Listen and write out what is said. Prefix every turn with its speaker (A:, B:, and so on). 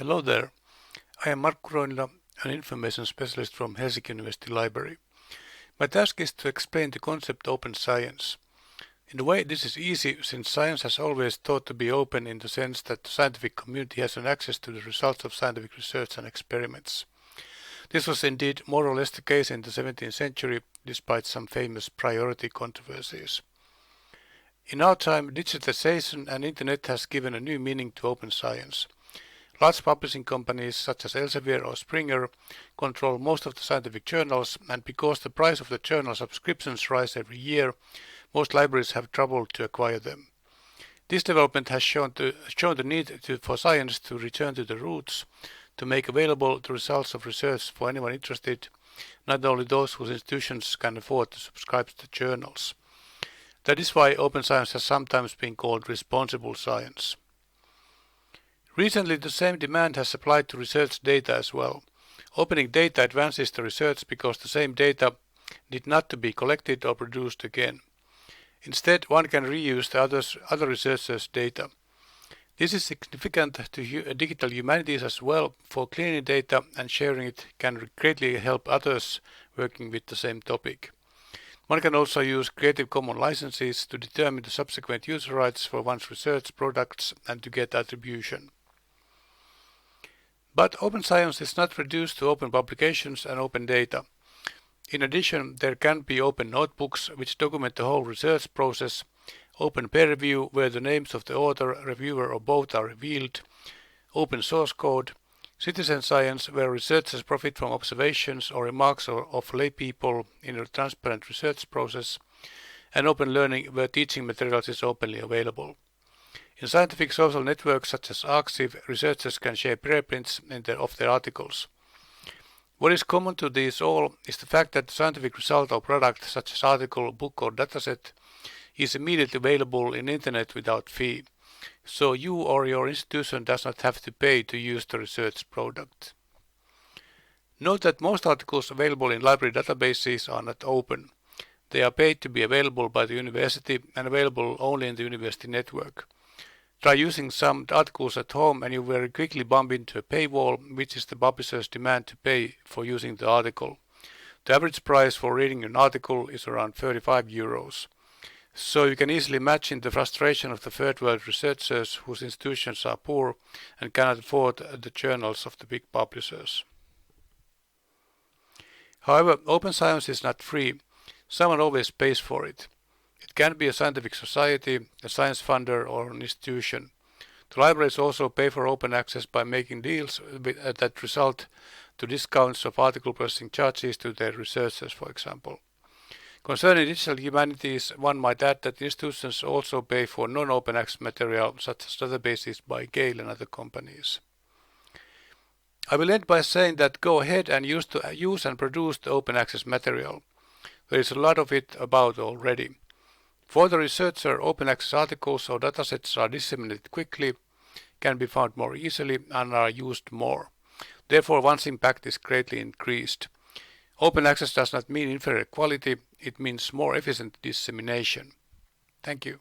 A: Hello there, I am Markku Roinila, an information specialist from Helsinki University Library. My task is to explain the concept open science. In a way, this is easy since science has always thought to be open in the sense that the scientific community has an access to the results of scientific research and experiments. This was indeed more or less the case in the 17th century, despite some famous priority controversies. In our time, digitization and internet has given a new meaning to open science. Large publishing companies such as Elsevier or Springer control most of the scientific journals, and because the price of the journal subscriptions rise every year, most libraries have trouble to acquire them. This development has shown the need for science to return to the roots, to make available the results of research for anyone interested, not only those whose institutions can afford to subscribe to the journals. That is why open science has sometimes been called responsible science. Recently, the same demand has applied to research data as well. Opening data advances the research because the same data need not to be collected or produced again. Instead, one can reuse the other researchers' data. This is significant to digital humanities as well, for cleaning data and sharing it can greatly help others working with the same topic. One can also use Creative Commons licenses to determine the subsequent user rights for one's research products and to get attribution. But open science is not reduced to open publications and open data. In addition, there can be open notebooks which document the whole research process, open peer review where the names of the author, reviewer or both are revealed, open source code, citizen science where researchers profit from observations or remarks of lay people in a transparent research process, and open learning where teaching materials is openly available. In scientific social networks such as Arxiv, researchers can share preprints of their articles. What is common to these all is the fact that the scientific result or product, such as article, book or dataset, is immediately available in internet without fee, so you or your institution does not have to pay to use the research product. Note that most articles available in library databases are not open. They are paid to be available by the university and available only in the university network. Try using some articles at home and you very quickly bump into a paywall, which is the publisher's demand to pay for using the article. The average price for reading an article is around 35 euros. So you can easily imagine the frustration of the third world researchers whose institutions are poor and cannot afford the journals of the big publishers. However, open science is not free. Someone always pays for it. It can be a scientific society, a science funder or an institution. The libraries also pay for open access by making deals that result to discounts of article processing charges to their researchers, for example. Concerning digital humanities, one might add that institutions also pay for non-open access material such as databases by Gale and other companies. I will end by saying that go ahead and use and produce the open access material. There is a lot of it about already. For the researcher, open access articles or datasets are disseminated quickly, can be found more easily and are used more. Therefore, one's impact is greatly increased. Open access does not mean inferior quality, it means more efficient dissemination. Thank you.